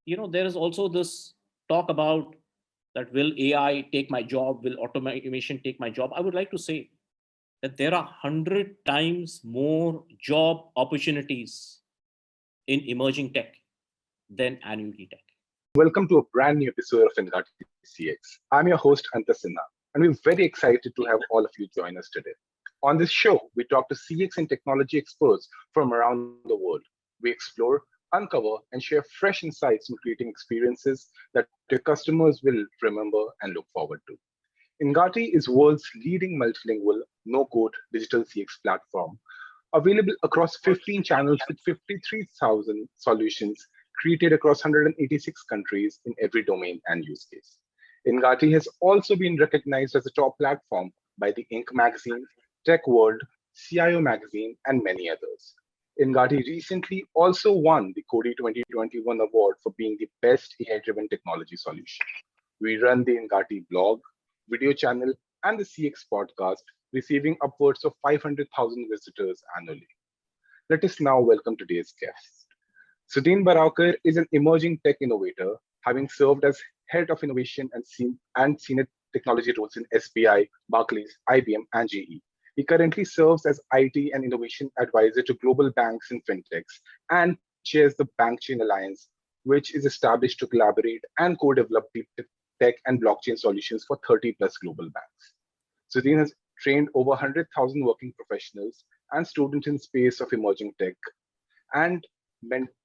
there is also this talk about that will AI take my job? Will automation take my job? I would like to say that there are 100 times more job opportunities in emerging tech than annuity tech. Welcome to a brand new episode of Engati CX. I'm your host, Anta Sinha, and we're very excited to have all of you join us today. On this show, we talk to CX and technology experts from around the world. We explore, uncover, and share fresh insights in creating experiences that your customers will remember and look forward to. Engati is world's leading multilingual, no-code digital CX platform, available across 15 channels with 53,000 solutions created across 186 countries in every domain and use case. Engati has also been recognized as a top platform by the Inc. magazine, Tech World, CIO magazine, and many others. Engati recently also won the Cody 2021 award for being the best AI-driven technology solution. We run the Engati blog, video channel, and the CX podcast, receiving upwards of 500,000 visitors annually. Let us now welcome today's guest. Sudin Baraokar is an emerging tech innovator, having served as head of innovation and senior technology roles in SBI, Barclays, IBM, and GE. He currently serves as IT and innovation advisor to global banks and fintechs and chairs the Bank Chain Alliance, which is established to collaborate and co-develop deep tech and blockchain solutions for 30 plus global banks. Sudin has trained over 100,000 working professionals and students in space of emerging tech and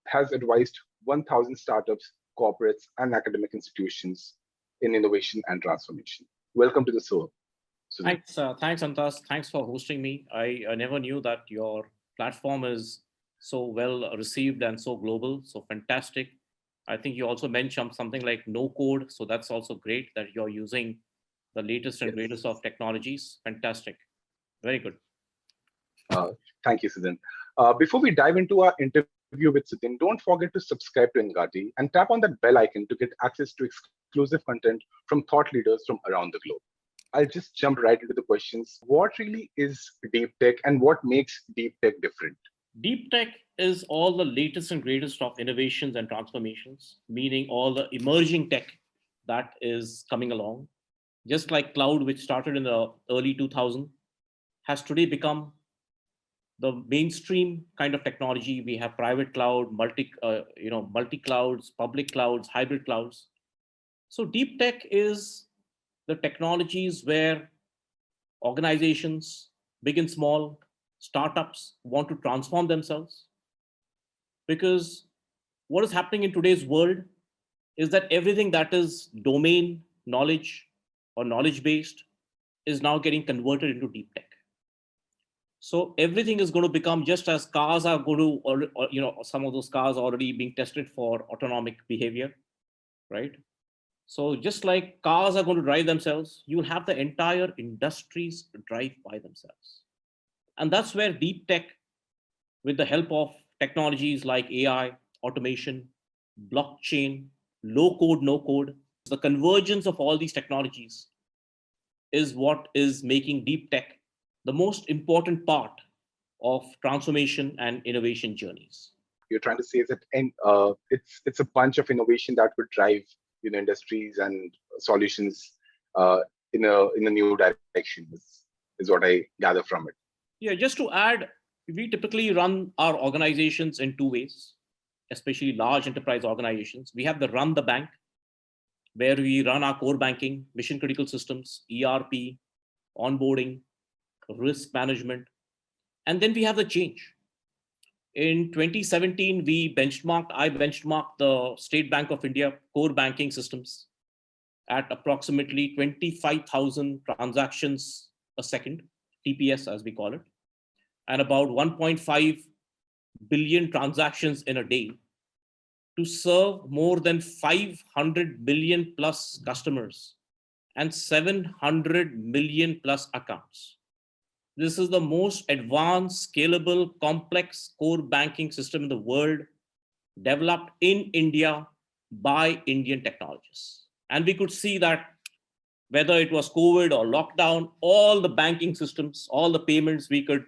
has advised 1,000 startups, corporates, and academic institutions in innovation and transformation. Welcome to the show. Thanks, Antas. Thanks for hosting me. I never knew that your platform is so well received and so global, so fantastic. I think you also mentioned something like no code, so that's also great that you're using the latest and greatest of technologies. Fantastic. Very good. Thank you, Sudin. Before we dive into our interview with Sudin, don't forget to subscribe to Engati and tap on that bell icon to get access to exclusive content from thought leaders from around the globe. I'll just jump right into the questions. What really is deep tech and what makes deep tech different? Deep tech is all the latest and greatest of innovations and transformations, meaning all the emerging tech that is coming along. Just like cloud, which started in the early 2000s, has today become the mainstream kind of technology. We have private cloud, multi clouds, public clouds, hybrid clouds. So deep tech is the technologies where organizations, big and small, startups want to transform themselves. Because what is happening in today's world is that everything that is domain knowledge or knowledge based is now getting converted into deep tech. So everything is going to become, just as cars are going to, or some of those cars are already being tested for autonomic behavior, right? So just like cars are going to drive themselves, you will have the entire industries drive by themselves. And that's where deep tech, with the help of technologies like AI, automation, blockchain, low code, no code, the convergence of all these technologies is what is making deep tech the most important part of transformation and innovation journeys. You're trying to say that it's a bunch of innovation that would drive industries and solutions in a new direction is what I gather from it. Yeah, just to add, we typically run our organizations in two ways, especially large enterprise organizations. We have the run the bank, where we run our core banking, mission critical systems, ERP, onboarding, risk management. And then we have the change. In 2017, I benchmarked the State Bank of India core banking systems at approximately 25,000 transactions a second, TPS as we call it, and about 1.5 billion transactions in a day to serve more than 500 million plus customers and 700 million plus accounts. This is the most advanced, scalable, complex core banking system in the world, developed in India by Indian technologists. And we could see that whether it was COVID or lockdown, all the banking systems, all the payments, we could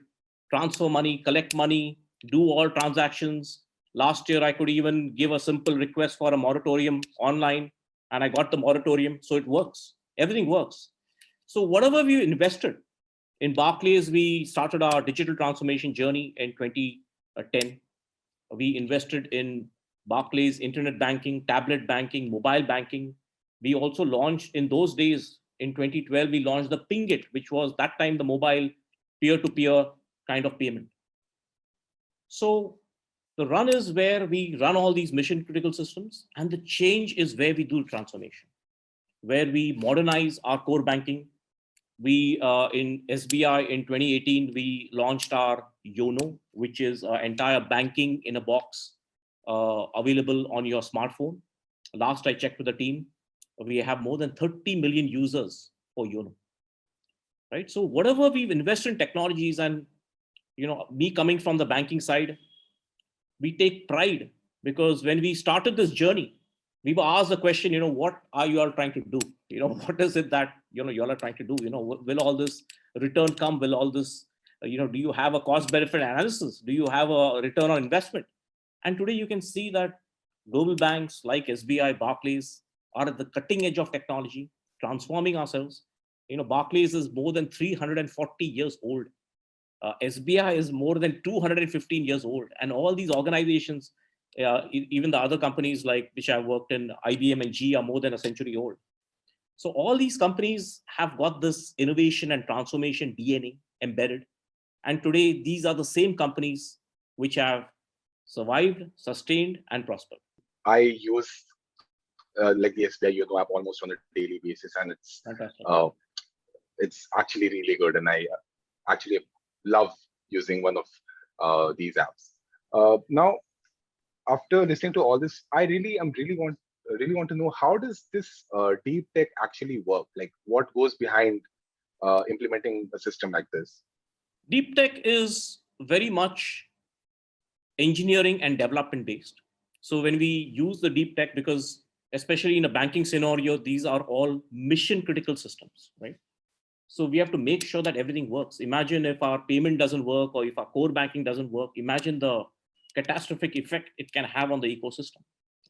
transfer money, collect money, do all transactions, Last year, I could even give a simple request for a moratorium online, and I got the moratorium. So it works. Everything works. So whatever we invested in Barclays, we started our digital transformation journey in 2010. We invested in Barclays internet banking, tablet banking, mobile banking. We also launched in those days in 2012, we launched the Pingit, which was that time the mobile peer-to-peer kind of payment. So the run is where we run all these mission critical systems, and the change is where we do transformation, where we modernize our core banking. We in SBI in 2018 we launched our Yono, which is entire banking in a box available on your smartphone. Last I checked with the team, we have more than 30 million users for Yono. Right. So whatever we've invested in technologies, and me coming from the banking side, we take pride because when we started this journey, we were asked the question, what are you all trying to do? What is it that, you all are trying to do? Will all this return come? Will all this, do you have a cost benefit analysis? Do you have a return on investment? And today you can see that global banks like SBI, Barclays are at the cutting edge of technology, transforming ourselves. Barclays is more than 340 years old. SBI is more than 215 years old, and all these organizations, even the other companies like which I worked in, IBM and GE, are more than a century old. So all these companies have got this innovation and transformation DNA embedded, and today these are the same companies which have survived, sustained, and prospered. I use like the SBI Yono app almost on a daily basis, and it's actually really good, and I actually love using one of these apps. Now, after listening to all this, I really want to know, how does this deep tech actually work? Like, what goes behind implementing a system like this? Deep tech is very much engineering and development based. So when we use the deep tech, because especially in a banking scenario, these are all mission critical systems, right? So we have to make sure that everything works. Imagine if our payment doesn't work, or if our core banking doesn't work, imagine the catastrophic effect it can have on the ecosystem,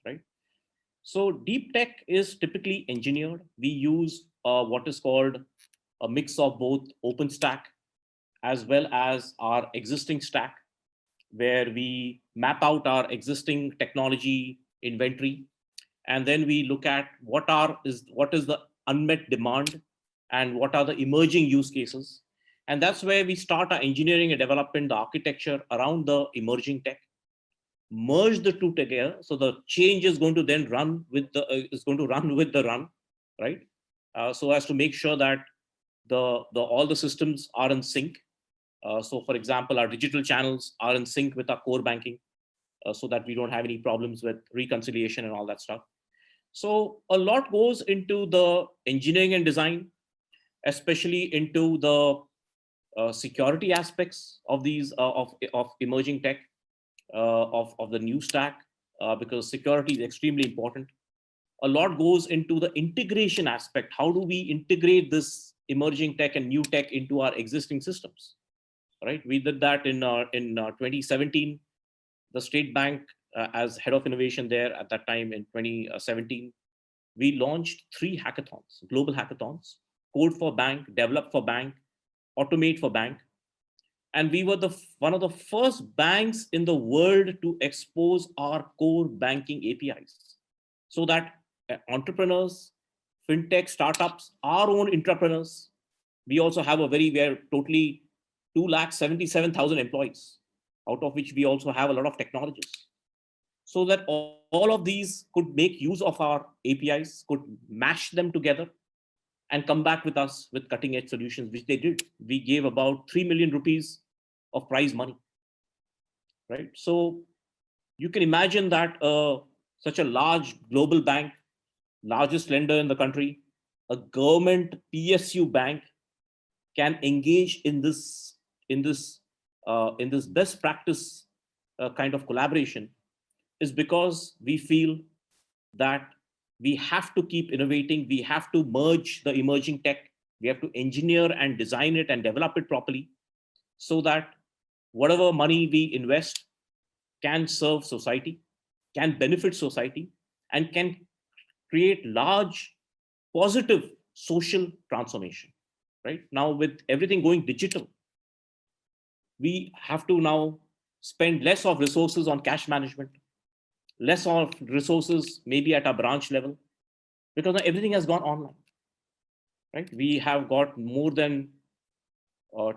right? So deep tech is typically engineered. We use what is called a mix of both open stack as well as our existing stack, where we map out our existing technology inventory, and then we look at what is the unmet demand and what are the emerging use cases. And that's where we start our engineering and development, the architecture around the emerging tech, merge the two together. So the change is going to then run with the run, right? So as to make sure that all the systems are in sync. So for example, our digital channels are in sync with our core banking, so that we don't have any problems with reconciliation and all that stuff. So a lot goes into the engineering and design, especially into the security aspects of these of emerging tech, of the new stack, because security is extremely important. A lot goes into the integration aspect. How do we integrate this emerging tech and new tech into our existing systems? Right, we did that in 2017. The State Bank, as head of innovation there at that time in 2017, we launched 3 hackathons, global hackathons: Code for Bank, Develop for Bank, Automate for Bank. And we were one of the first banks in the world to expose our core banking APIs, so that entrepreneurs, fintech startups, our own entrepreneurs, we also have we're totally 277,000 employees, out of which we also have a lot of technologists, so that all of these could make use of our APIs, could mash them together and come back with us with cutting edge solutions, which they did. We gave about 3 million rupees of prize money, right? So you can imagine that such a large global bank, largest lender in the country, a government PSU bank, can engage in this best practice kind of collaboration, is because we feel that we have to keep innovating. We have to merge the emerging tech. We have to engineer and design it and develop it properly, so that whatever money we invest, can serve society, can benefit society, and can create large positive social transformation. Right now, with everything going digital, we have to now spend less of resources on cash management, less of resources maybe at a branch level, because now everything has gone online. Right, we have got more than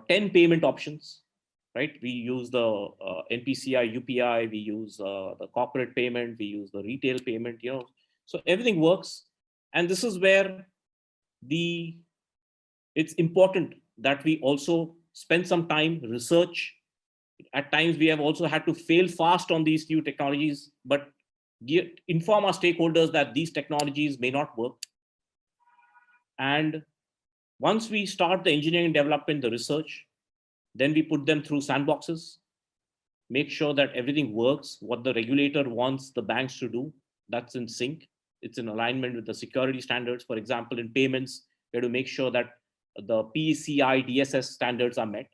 10 payment options. Right, we use the NPCI, UPI, we use the corporate payment, we use the retail payment, so everything works. And this is where the it's important that we also spend some time research. At times we have also had to fail fast on these new technologies, but inform our stakeholders that these technologies may not work. And once we start the engineering development, the research, then we put them through sandboxes, make sure that everything works, what the regulator wants the banks to do, that's in sync, it's in alignment with the security standards. For example, in payments, we have to make sure that the PCI DSS standards are met.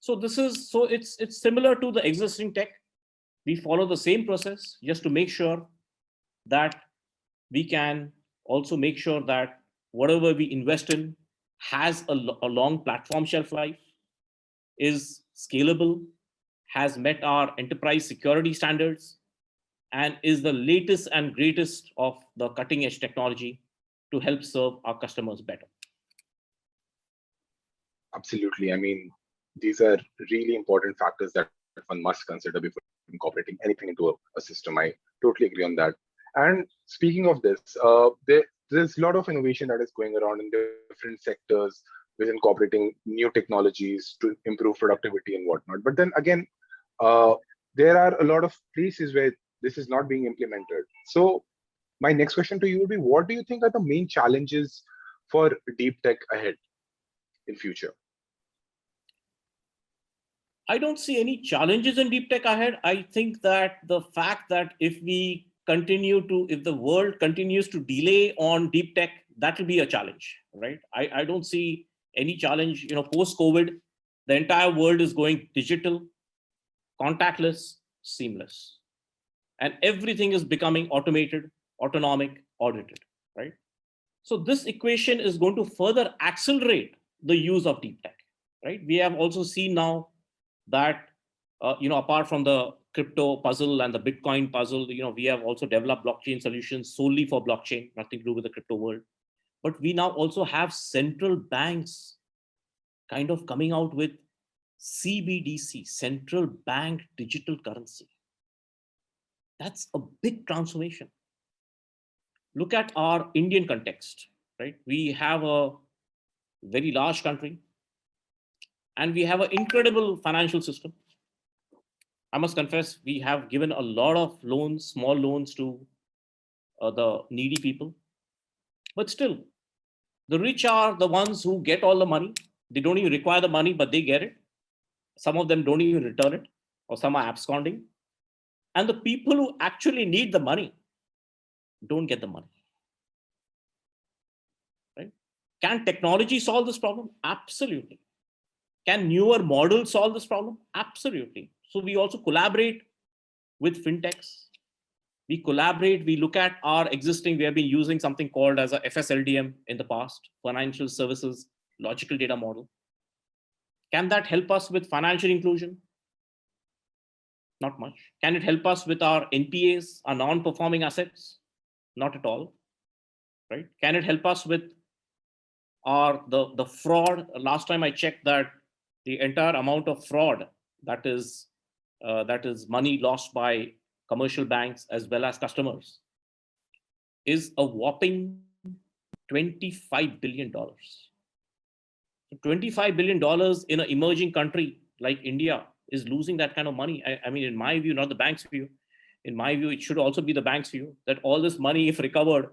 So it's similar to the existing tech. We follow the same process just to make sure that we can also make sure that whatever we invest in has a long platform shelf life, is scalable, has met our enterprise security standards, and is the latest and greatest of the cutting edge technology to help serve our customers better. Absolutely. I mean, these are really important factors that one must consider before incorporating anything into a system. I totally agree on that. And speaking of this, there's a lot of innovation that is going around in different sectors with incorporating new technologies to improve productivity and whatnot. But then again, uh, there are a lot of places where this is not being implemented. So my next question to you would be, what do you think are the main challenges for deep tech ahead in future? I don't see any challenges in deep tech ahead. I think that the fact that if the world continues to delay on deep tech, that will be a challenge, right? I don't see any challenge. Post COVID, the entire world is going digital, contactless, seamless, and everything is becoming automated, autonomic, audited, right? So this equation is going to further accelerate the use of deep tech, right? We have also seen now that apart from the crypto puzzle and the Bitcoin puzzle, we have also developed blockchain solutions solely for blockchain, nothing to do with the crypto world. But we now also have central banks kind of coming out with CBDC, central bank digital currency. That's a big transformation. Look at our Indian context, right? We have a very large country and we have an incredible financial system. I must confess, we have given a lot of loans, small loans to the needy people. But still, the rich are the ones who get all the money. They don't even require the money, but they get it. Some of them don't even return it, or some are absconding. And the people who actually need the money don't get the money. Right? Can technology solve this problem? Absolutely. Can newer models solve this problem? Absolutely. So we also collaborate with fintechs. We collaborate, we look at our existing, we have been using something called as a FSLDM in the past, financial services logical data model. Can that help us with financial inclusion? Not much. Can it help us with our NPAs, our non-performing assets? Not at all, right? Can it help us with the fraud? Last time I checked that the entire amount of fraud that is money lost by commercial banks as well as customers is a whopping $25 billion. $25 billion in an emerging country like India is losing that kind of money. I mean, in my view, not the bank's view, in my view, it should also be the bank's view that all this money, if recovered,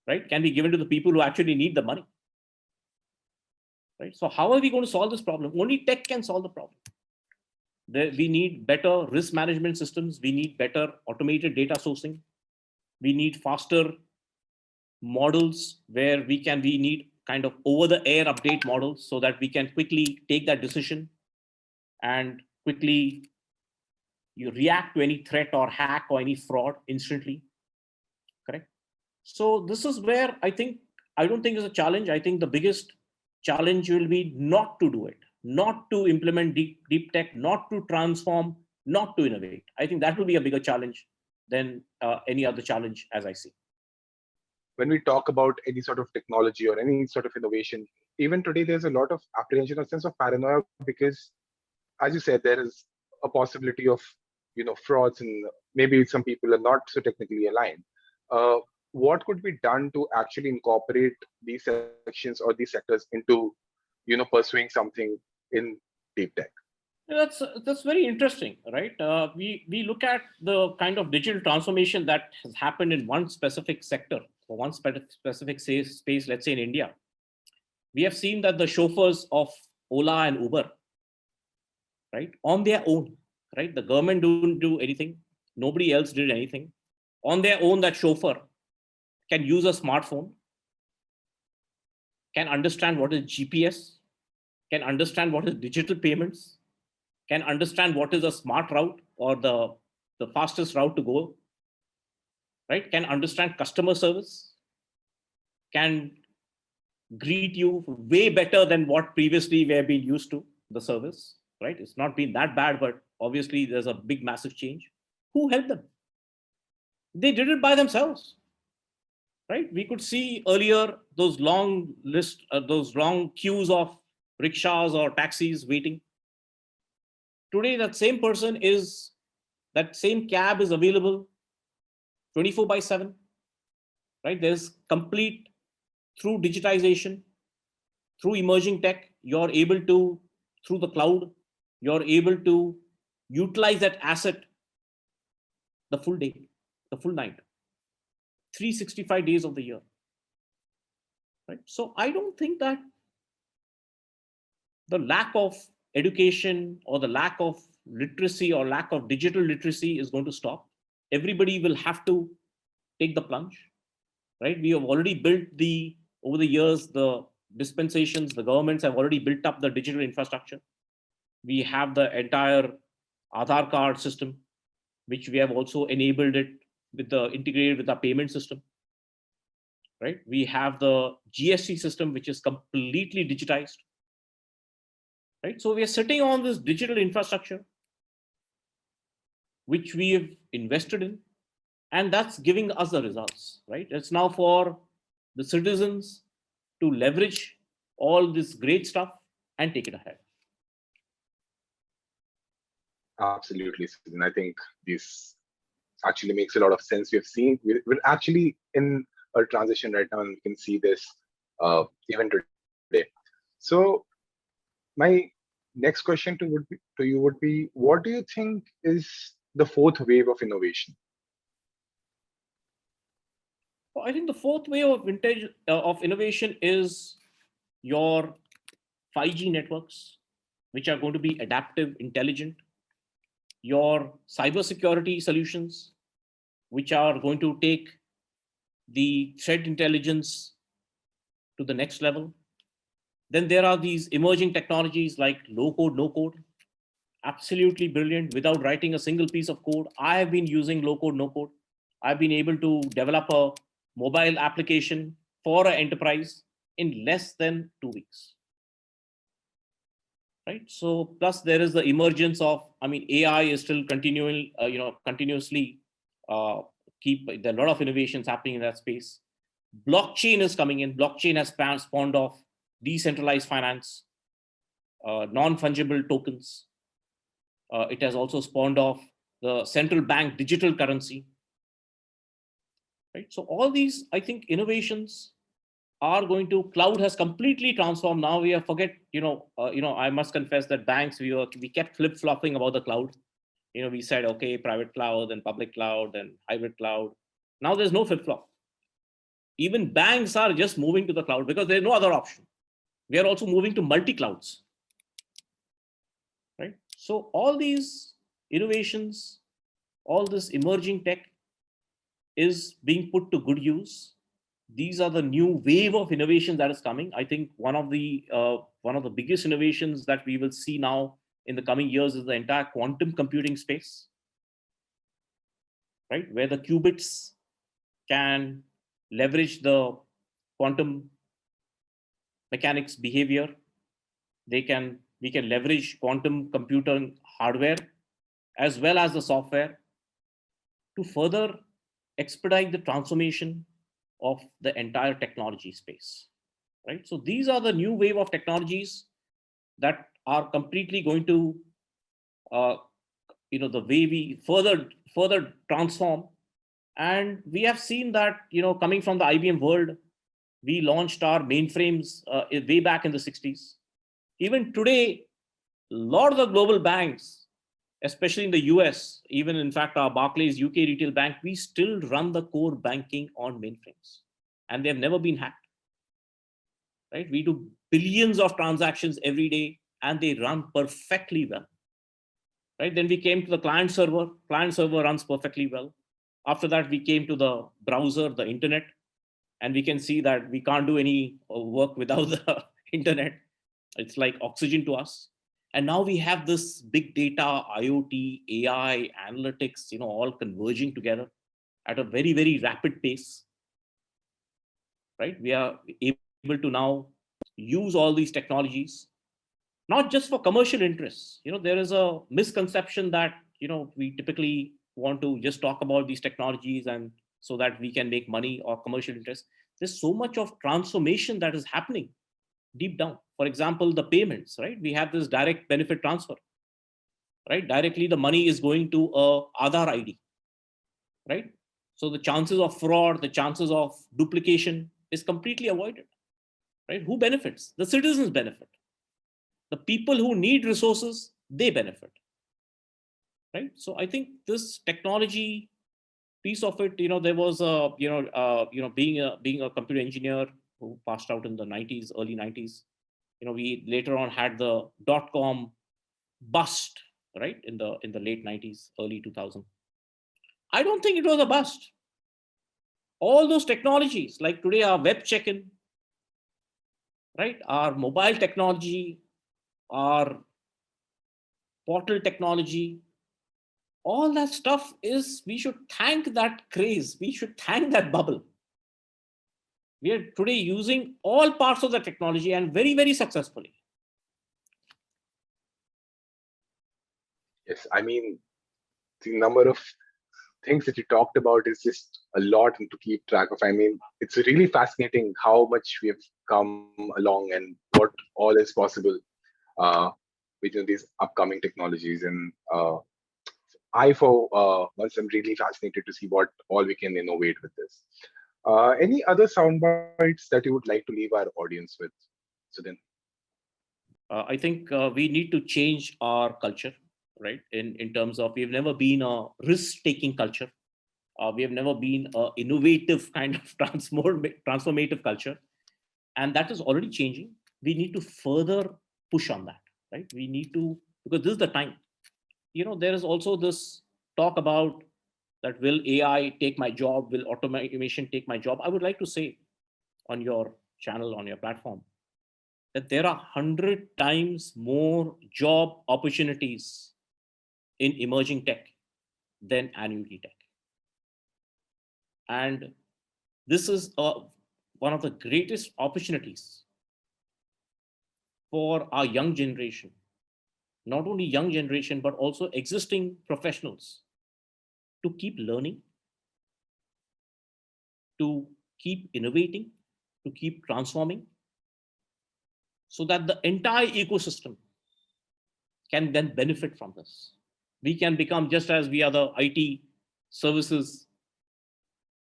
right, can be given to the people who actually need the money. Right? So how are we going to solve this problem? Only tech can solve the problem. We need better risk management systems. We need better automated data sourcing. We need faster models where we need kind of over the air update models so that we can quickly take that decision and quickly You react to any threat or hack or any fraud instantly. Correct. So this is where I don't think is a challenge. I think the biggest challenge will be not to do it, not to implement deep tech, not to transform, not to innovate. I think that will be a bigger challenge than any other challenge, as I see. When we talk about any sort of technology or any sort of innovation, even today there's a lot of apprehension, a sense of paranoia, because, as you said, there is a possibility of frauds, and maybe some people are not so technically aligned. Uh, what could be done to actually incorporate these sections or these sectors into pursuing something in deep tech? That's very interesting, right? We look at the kind of digital transformation that has happened in one specific sector or one specific space. Let's say in India, we have seen that the chauffeurs of Ola and Uber, right, on their own, right, the government didn't do anything, nobody else did anything. On their own, that chauffeur can use a smartphone, can understand what is GPS, can understand what is digital payments, can understand what is a smart route or the fastest route to go, right? Can understand customer service, can greet you way better than what previously we have been used to the service, right? It's not been that bad, but obviously there's a big, massive change. Who helped them? They did it by themselves, right? We could see earlier those long queues of rickshaws or taxis waiting. Today, that same cab is available 24/7, right? There's complete, through digitization, through emerging tech, you're able to, through the cloud, you're able to utilize that asset the full day, the full night, 365 days of the year, right? So I don't think that the lack of education or the lack of literacy or lack of digital literacy is going to stop. Everybody will have to take the plunge, right? We have already built over the years, the dispensations, the governments have already built up the digital infrastructure. We have the entire Aadhaar card system, which we have also enabled it with the integrated with our payment system, right? We have the GST system, which is completely digitized, right? So we are sitting on this digital infrastructure, which we have invested in, and that's giving us the results, right? It's now for the citizens to leverage all this great stuff and take it ahead. Absolutely, Sudin. I think this actually makes a lot of sense. We're actually in a transition right now, and we can see this even today. So my next question to you would be, what do you think is the fourth wave of innovation? Well, I think the fourth wave of innovation is your 5G networks, which are going to be adaptive, intelligent, your cybersecurity solutions, which are going to take the threat intelligence to the next level. Then there are these emerging technologies like low code, no code, absolutely brilliant without writing a single piece of code. I have been using low code, no code. I've been able to develop a mobile application for an enterprise in less than 2 weeks. Right. So plus there is the emergence of, AI is still continuously there are a lot of innovations happening in that space. Blockchain is coming in. Blockchain has spawned off decentralized finance, non-fungible tokens. It has also spawned off the central bank digital currency. Right. So all these, I think, innovations are going to, cloud has completely transformed. Now we have I must confess that banks, we kept flip-flopping about the cloud. We said, okay, private cloud and public cloud and hybrid cloud. Now there's no flip-flop. Even banks are just moving to the cloud because there's no other option. We are also moving to multi-clouds. Right? So all these innovations, all this emerging tech is being put to good use. These are the new wave of innovation that is coming. I think one of the biggest innovations that we will see now in the coming years is the entire quantum computing space. right? Where the qubits can leverage the quantum mechanics behavior. We can leverage quantum computing hardware as well as the software to further expedite the transformation of the entire technology space, right? So these are the new wave of technologies that are completely going to, uh, the way we further transform. And we have seen that, coming from the IBM world, we launched our mainframes way back in the 60s. Even today, a lot of the global banks, especially in the US, even in fact, our Barclays UK retail bank, we still run the core banking on mainframes and they have never been hacked, right? We do billions of transactions every day and they run perfectly well, right? Then we came to the client server runs perfectly well. After that, we came to the browser, the internet, and we can see that we can't do any work without the internet. It's like oxygen to us. And now we have this big data, IoT, AI, analytics, all converging together at a very, very rapid pace, right? We are able to now use all these technologies, not just for commercial interests. There is a misconception that, we typically want to just talk about these technologies and so that we can make money or commercial interest. There's so much of transformation that is happening deep down. For example, the payments, right? We have this direct benefit transfer, right? Directly, the money is going to a Aadhaar ID, right? So the chances of fraud, the chances of duplication is completely avoided, right? Who benefits? The citizens benefit. The people who need resources, they benefit, right? So I think this technology piece of it, there was a, being a computer engineer who passed out in the 90s, early 90s. We later on had the dot-com bust, right, in the late 90s, early 2000. I don't think it was a bust. All those technologies, like today, our web check-in, right, our mobile technology, our portal technology, all that stuff is, we should thank that craze. We should thank that bubble. We are today using all parts of the technology and very, very successfully. Yes, I mean, the number of things that you talked about is just a lot to keep track of. I mean, it's really fascinating how much we have come along and what all is possible uh, within these upcoming technologies. And I, for once, am really fascinated to see what all we can innovate with this. Any other sound bites that you would like to leave our audience with, Sudin? I think we need to change our culture, right? In terms of, we've never been a risk-taking culture. We have never been an innovative kind of transformative culture, and that is already changing. We need to further push on that, right? We need to, because this is the time. There is also this talk about that, will AI take my job? Will automation take my job? I would like to say on your channel, on your platform, that there are 100 times more job opportunities in emerging tech than annuity tech. And this is one of the greatest opportunities for our young generation, not only young generation, but also existing professionals, to keep learning, to keep innovating, to keep transforming, so that the entire ecosystem can then benefit from this. We can become, just as we are the IT services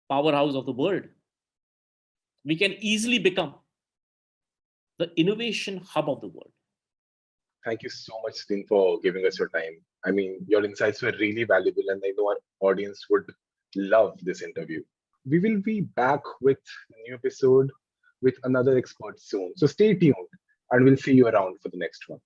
powerhouse of the world, we can easily become the innovation hub of the world. Thank you so much, Sudin, for giving us your time. I mean, your insights were really valuable, and I know our audience would love this interview. We will be back with a new episode with another expert soon. So stay tuned, and we'll see you around for the next one.